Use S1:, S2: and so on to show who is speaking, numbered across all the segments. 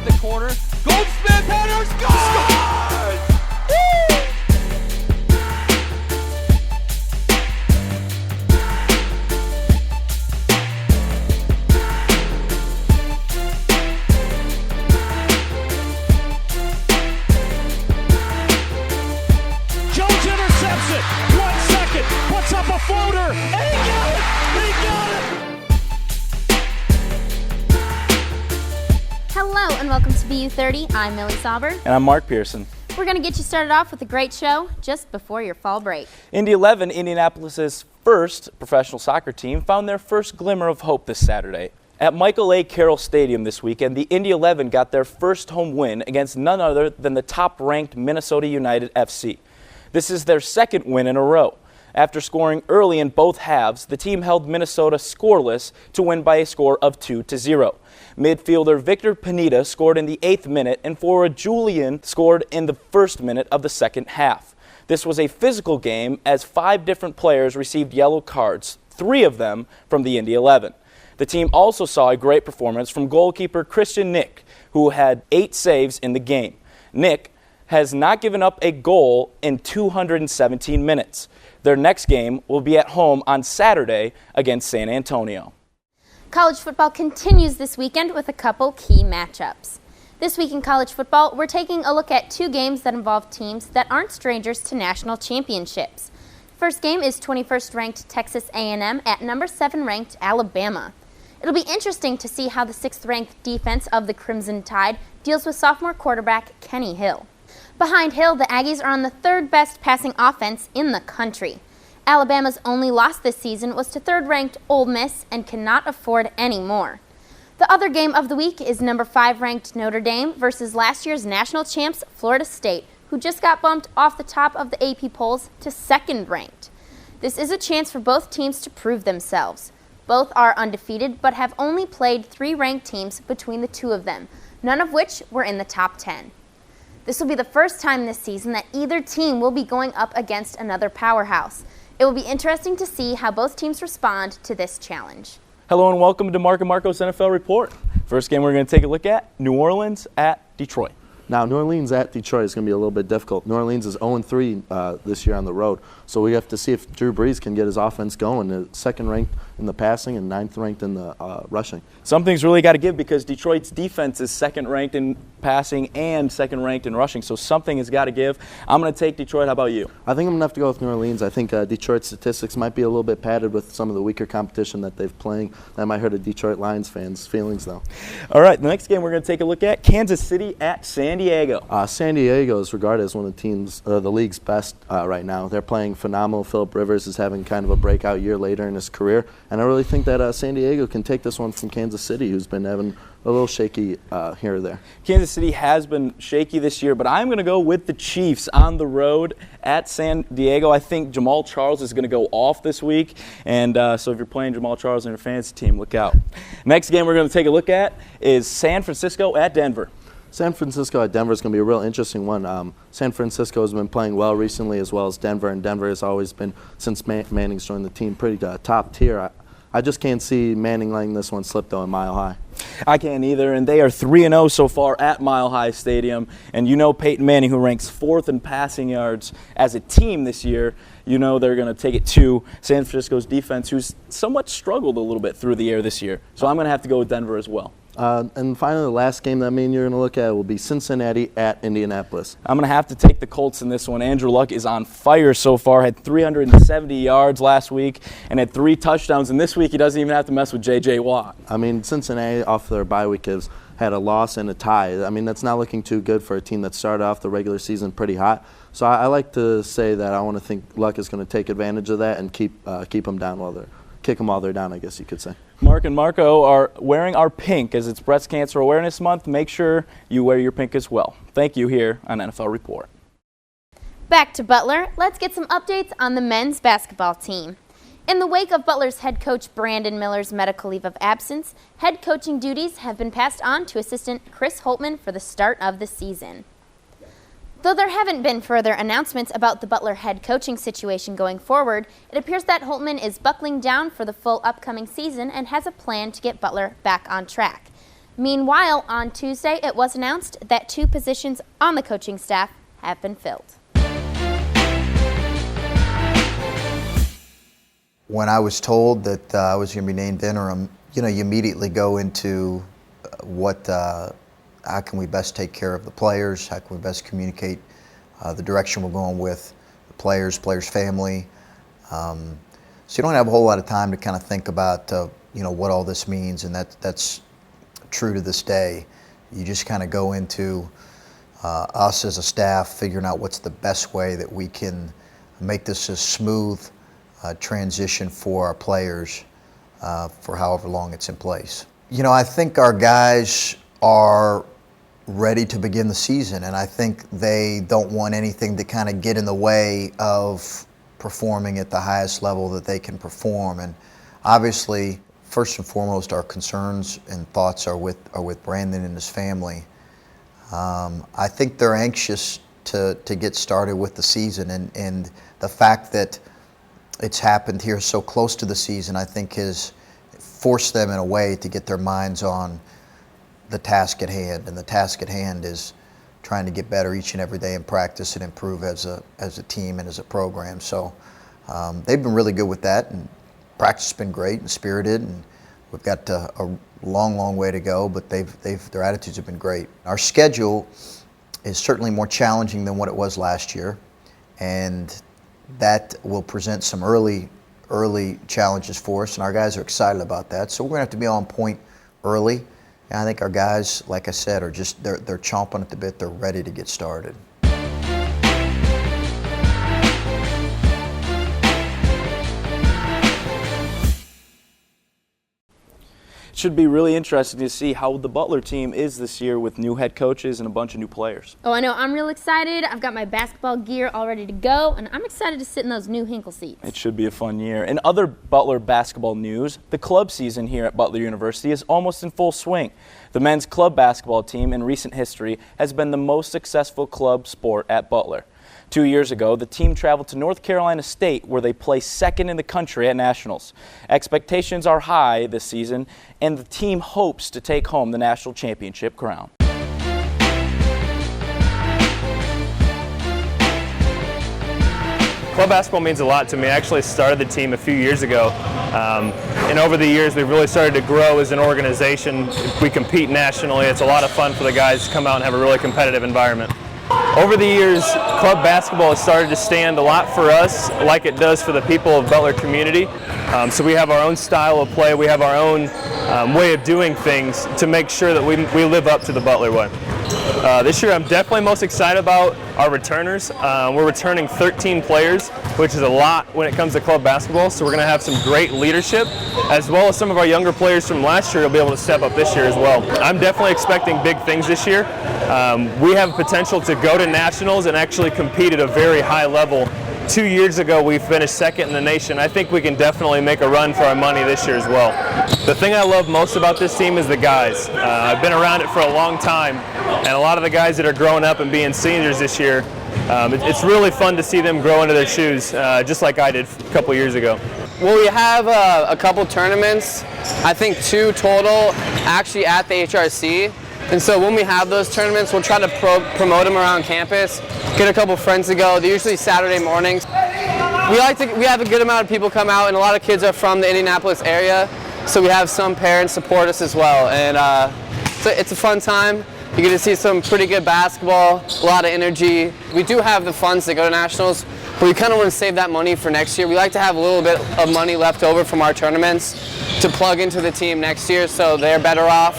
S1: the corner. Goldsmith header scores! Woo!
S2: Jones intercepts it. 1 second. Puts up a floater. And he got it. He got it.
S3: Hello and welcome to BU30. I'm Millie Sauber.
S4: And I'm Mark Pearson.
S3: We're going to get you started off with a great show just before your fall break.
S4: Indy 11, Indianapolis's first professional soccer team, found their first glimmer of hope this Saturday. At Michael A. Carroll Stadium this weekend, the Indy 11 got their first home win against none other than the top-ranked Minnesota United FC. This is their second win in a row. After scoring early in both halves, the team held Minnesota scoreless to win by a score of 2-0. Midfielder Victor Pineda scored in the 8th minute, and forward Julian scored in the 1st minute of the second half. This was a physical game as 5 different players received yellow cards, 3 of them from the Indy 11. The team also saw a great performance from goalkeeper Christian Nick, who had 8 saves in the game. Nick has not given up a goal in 217 minutes. Their next game will be at home on Saturday against San Antonio.
S3: College football continues this weekend with a couple key matchups. This week in college football, we're taking a look at 2 games that involve teams that aren't strangers to national championships. First game is 21st ranked Texas A&M at number 7 ranked Alabama. It'll be interesting to see how the 6th ranked defense of the Crimson Tide deals with sophomore quarterback Kenny Hill. Behind Hill, the Aggies are on the 3rd best passing offense in the country. Alabama's only loss this season was to 3rd ranked Ole Miss and cannot afford any more. The other game of the week is number 5 ranked Notre Dame versus last year's national champs Florida State, who just got bumped off the top of the AP polls to 2nd ranked. This is a chance for both teams to prove themselves. Both are undefeated but have only played 3 ranked teams between the 2 of them, none of which were in the top 10. This will be the first time this season that either team will be going up against another powerhouse. It will be interesting to see how both teams respond to this challenge.
S4: Hello and welcome to Mark and Marco's NFL Report. First game we're going to take a look at, New Orleans at Detroit.
S5: Now, New Orleans at Detroit is going to be a little bit difficult. New Orleans is 0-3 this year on the road, so we have to see if Drew Brees can get his offense going. 2nd ranked in the passing and 9th ranked in the rushing.
S4: Something's really got to give because Detroit's defense is 2nd ranked in passing and 2nd ranked in rushing, so something has got to give. I'm going to take Detroit. How about you?
S5: I think I'm going to have to go with New Orleans. I think Detroit's statistics might be a little bit padded with some of the weaker competition that they've playing. That might hurt a Detroit Lions fans' feelings, though.
S4: All right, the next game we're going to take a look at, Kansas City at San Diego.
S5: San Diego is regarded as one of the league's best right now. They're playing phenomenal. Phillip Rivers is having kind of a breakout year later in his career, and I really think that San Diego can take this one from Kansas City, who's been having a little shaky here or there. Kansas
S4: City has been shaky this year, but I'm going to go with the Chiefs on the road at San Diego. I think Jamal Charles is going to go off this week, and so if you're playing Jamal Charles on your fantasy team, look out. Next game we're going to take a look at is San Francisco at Denver.
S5: San Francisco at Denver is going to be a real interesting one. San Francisco has been playing well recently as well as Denver, and Denver has always been, since Manning's joined the team, pretty top tier. I just can't see Manning letting this one slip, though, in Mile High.
S4: I can't either, and they are 3-0 so far at Mile High Stadium. And you know Peyton Manning, who ranks 4th in passing yards as a team this year, you know they're going to take it to San Francisco's defense, who's somewhat struggled a little bit through the air this year. So I'm going to have to go with Denver as well.
S5: And finally, the last game that me and you're going to look at will be Cincinnati at Indianapolis.
S4: I'm going to have to take the Colts in this one. Andrew Luck is on fire so far, had 370 yards last week and had 3 touchdowns. And this week, he doesn't even have to mess with J.J. Watt.
S5: I mean, Cincinnati, off their bye week, has had a loss and a tie. I mean, that's not looking too good for a team that started off the regular season pretty hot. So I like to say that I want to think Luck is going to take advantage of that and kick them while they're down, I guess you could say.
S4: Mark and Marco are wearing our pink as it's Breast Cancer Awareness Month. Make sure you wear your pink as well. Thank you here on NFL Report.
S3: Back to Butler, let's get some updates on the men's basketball team. In the wake of Butler's head coach Brandon Miller's medical leave of absence, head coaching duties have been passed on to assistant Chris Holtman for the start of the season. Though there haven't been further announcements about the Butler head coaching situation going forward, it appears that Holtman is buckling down for the full upcoming season and has a plan to get Butler back on track. Meanwhile, on Tuesday, it was announced that 2 positions on the coaching staff have been filled.
S6: When I was told that I was going to be named interim, you immediately go into how can we best take care of the players? How can we best communicate the direction we're going with the players' family? So you don't have a whole lot of time to kind of think about, what all this means, and that's true to this day. You just kind of go into us as a staff figuring out what's the best way that we can make this a smooth transition for our players for however long it's in place. I think our guys are ready to begin the season, and I think they don't want anything to kind of get in the way of performing at the highest level that they can perform. And obviously, first and foremost, our concerns and thoughts are with Brandon and his family. I think they're anxious to get started with the season, and the fact that it's happened here so close to the season, I think, has forced them in a way to get their minds on the task at hand. And the task at hand is trying to get better each and every day in practice and improve as a team and as a program. So they've been really good with that, and practice has been great and spirited, and we've got a long way to go, but their attitudes have been great. Our schedule is certainly more challenging than what it was last year, and that will present some early challenges for us, and our guys are excited about that. So we're going to have to be on point early, and I think our guys, like I said, are just they're chomping at the bit. They're ready to get started.
S4: It should be really interesting to see how the Butler team is this year with new head coaches and a bunch of new players.
S3: Oh, I know. I'm real excited. I've got my basketball gear all ready to go, and I'm excited to sit in those new Hinkle seats.
S4: It should be a fun year. In other Butler basketball news, the club season here at Butler University is almost in full swing. The men's club basketball team in recent history has been the most successful club sport at Butler. 2 years ago, the team traveled to North Carolina State, where they placed second in the country at nationals. Expectations are high this season, and the team hopes to take home the national championship crown.
S7: Club basketball means a lot to me. I actually started the team a few years ago, and over the years we've really started to grow as an organization. We compete nationally. It's a lot of fun for the guys to come out and have a really competitive environment. Over the years, club basketball has started to stand a lot for us like it does for the people of Butler community. So we have our own style of play, we have our own way of doing things to make sure that we live up to the Butler way. This year I'm definitely most excited about our returners. We're returning 13 players, which is a lot when it comes to club basketball, so we're going to have some great leadership, as well as some of our younger players from last year will be able to step up this year as well. I'm definitely expecting big things this year. We have potential to go to nationals and actually compete at a very high level. 2 years ago we finished second in the nation. I think we can definitely make a run for our money this year as well. The thing I love most about this team is the guys. I've been around it for a long time, and a lot of the guys that are growing up and being seniors this year, it's really fun to see them grow into their shoes, just like I did a couple years ago.
S8: Well, we have a couple tournaments, I think 2 total, actually at the HRC. And so when we have those tournaments, we'll try to promote them around campus, get a couple friends to go. They're usually Saturday mornings. We have a good amount of people come out, and a lot of kids are from the Indianapolis area, so we have some parents support us as well. And so it's a fun time. You get to see some pretty good basketball, a lot of energy. We do have the funds to go to nationals, but we kind of want to save that money for next year. We like to have a little bit of money left over from our tournaments to plug into the team next year, so they're better off.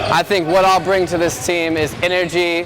S8: I think what I'll bring to this team is energy,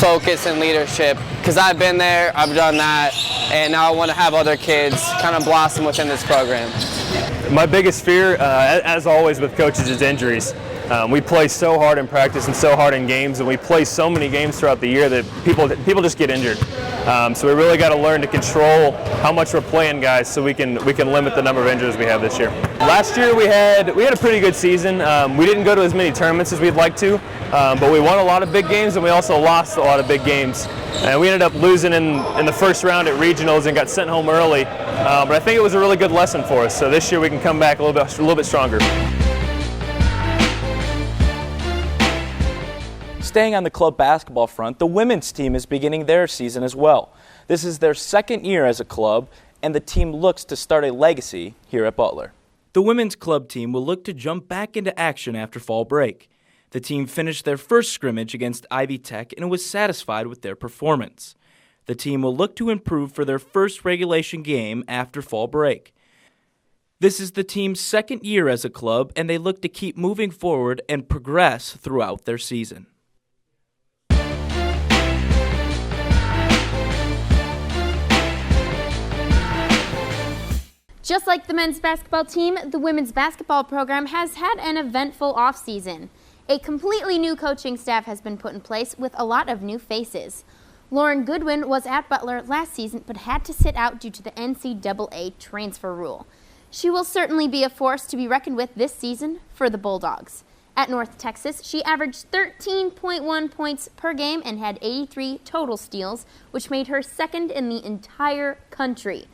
S8: focus, and leadership, because I've been there, I've done that, and now I want to have other kids kind of blossom within this program.
S7: My biggest fear, as always with coaches, is injuries. We play so hard in practice and so hard in games, and we play so many games throughout the year that people just get injured. So we really got to learn to control how much we're playing, guys, so we can limit the number of injuries we have this year. Last year we had a pretty good season. We didn't go to as many tournaments as we'd like to, but we won a lot of big games, and we also lost a lot of big games. And we ended up losing in the first round at regionals and got sent home early. But I think it was a really good lesson for us. So this year we can come back a little bit stronger.
S4: Staying on the club basketball front, the women's team is beginning their season as well. This is their second year as a club, and the team looks to start a legacy here at Butler. The women's club team will look to jump back into action after fall break. The team finished their first scrimmage against Ivy Tech and was satisfied with their performance. The team will look to improve for their first regulation game after fall break. This is the team's second year as a club, and they look to keep moving forward and progress throughout their season.
S3: Just like the men's basketball team, the women's basketball program has had an eventful offseason. A completely new coaching staff has been put in place with a lot of new faces. Lauren Goodwin was at Butler last season but had to sit out due to the NCAA transfer rule. She will certainly be a force to be reckoned with this season for the Bulldogs. At North Texas, she averaged 13.1 points per game and had 83 total steals, which made her second in the entire country.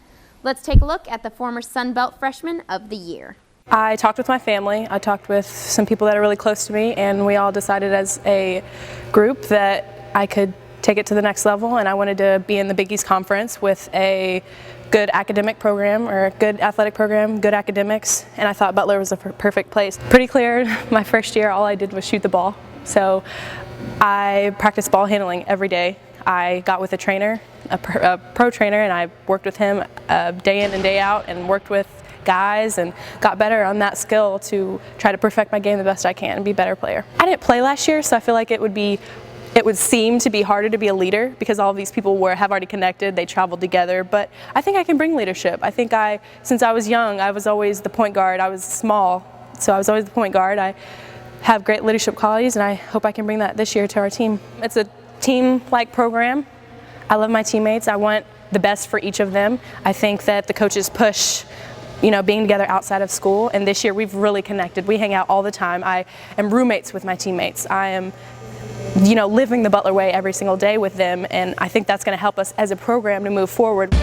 S3: Let's take a look at the former Sun Belt Freshman of the Year.
S9: I talked with my family, I talked with some people that are really close to me, and we all decided as a group that I could take it to the next level, and I wanted to be in the Big East Conference with a good academic program or a good athletic program, good academics, and I thought Butler was a perfect place. Pretty clear, my first year all I did was shoot the ball, so I practiced ball handling every day. I got with a trainer, a pro trainer, and I worked with him day in and day out and worked with guys and got better on that skill to try to perfect my game the best I can and be a better player. I didn't play last year, so I feel like it would seem to be harder to be a leader because all of these people have already connected, they traveled together, but I think I can bring leadership. I think since I was young, I was always the point guard. I was small, so I was always the point guard. I have great leadership qualities, and I hope I can bring that this year to our team. It's a team-like program. I love my teammates. I want the best for each of them. I think that the coaches push, being together outside of school, and this year we've really connected. We hang out all the time. I am roommates with my teammates. I am, living the Butler way every single day with them, and I think that's going to help us as a program to move forward.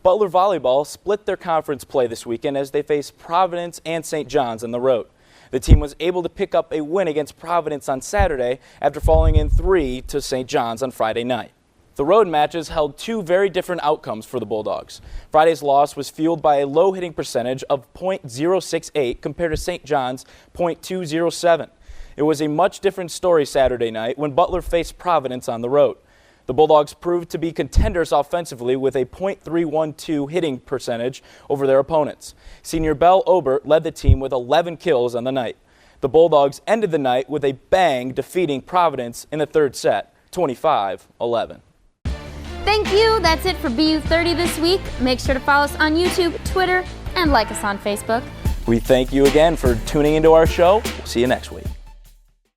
S4: Butler Volleyball split their conference play this weekend as they face Providence and St. John's on the road. The team was able to pick up a win against Providence on Saturday after falling in 3 to St. John's on Friday night. The road matches held two very different outcomes for the Bulldogs. Friday's loss was fueled by a low hitting percentage of .068 compared to St. John's .207. It was a much different story Saturday night when Butler faced Providence on the road. The Bulldogs proved to be contenders offensively with a .312 hitting percentage over their opponents. Senior Belle Obert led the team with 11 kills on the night. The Bulldogs ended the night with a bang, defeating Providence in the third set, 25-11.
S3: Thank you. That's it for BU 30 this week. Make sure to follow us on YouTube, Twitter, and like us on Facebook.
S4: We thank you again for tuning into our show. We'll see you next week.